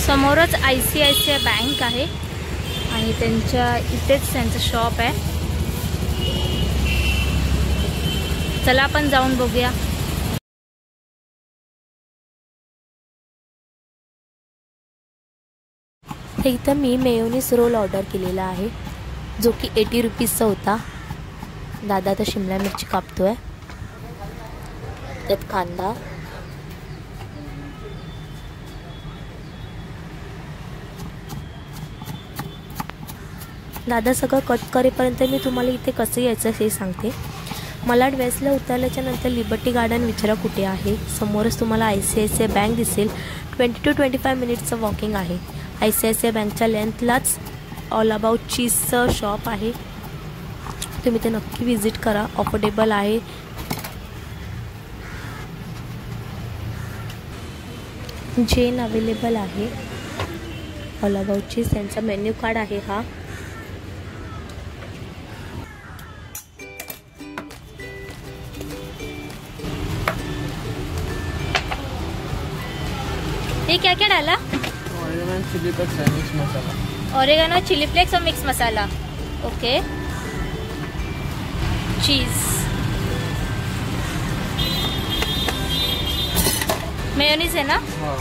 समोरच ICICI bank आहे आणि त्यांच्या इथेच त्यांचं शॉप आहे। चला आपण जाऊन बघूया। इथं मी मेयोनीज रोल ऑर्डर केलेला आहे जो की 80 रुपीजचा होता। दादा तर शिमला मिरची कापतोय, त्यात कांदा, दादा सगळं कट करेपर्यंत मी तुम्हाला इथे कसं यायचं हे सांगते। मला ड्वेसला उतरल्याच्या नंतर लिबर्टी गार्डन विचारा कुठे आहे। समोरच तुम्हाला ICICI बँक दिसेल। 20 to 25 मिनिट्सचं वॉकिंग आहे। ICICI बँकच्या लेंथलाच ऑल अबाउट चीजचं शॉप आहे, तुम्ही ते नक्की विजिट करा। अफोर्डेबल आहे। जेन अवेलेबल आहे। ऑल अबाउट चीज त्यांचा मेन्यू कार्ड आहे हा। ये क्या क्या डाला? ऑरेगनो चिली फ्लेक्स और मिक्स मसाला। ऑरेगनो चिली फ्लेक्स और मिक्स मसाला। ओके। चीज, मेयोनीज है ना? हाँ।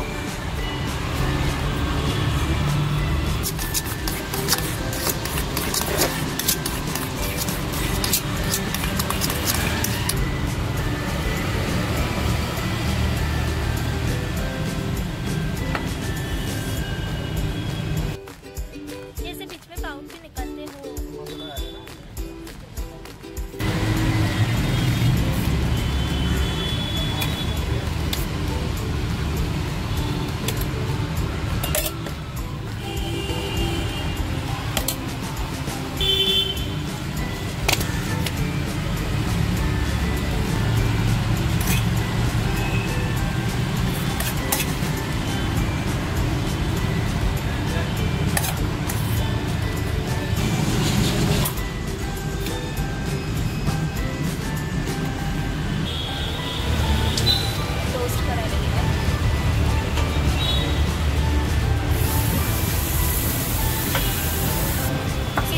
जैसे बीच में पाउच भी निकालते हो।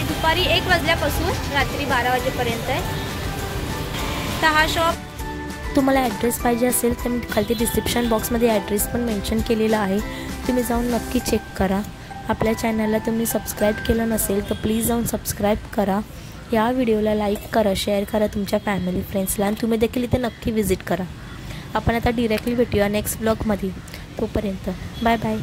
दुपारी 1 वाजल्यापासून रात्री 12 वाजेपर्यंत आहे। तर हा शॉप तुम्हाला ॲड्रेस पाहिजे असेल तर मी खाली डिस्क्रिप्शन बॉक्समध्ये ॲड्रेस पण मेन्शन केलेला आहे, तुम्ही जाऊन नक्की चेक करा। आपल्या चॅनलला तुम्ही सबस्क्राईब केलं नसेल तर प्लीज जाऊन सबस्क्राईब करा। या व्हिडिओला लाईक करा, शेअर करा तुमच्या फॅमिली फ्रेंड्सला आणि तुम्ही देखील इथे नक्की विजिट करा। आपण आता डिरेक्टली भेटूया नेक्स्ट ब्लॉगमध्ये। तोपर्यंत बाय बाय।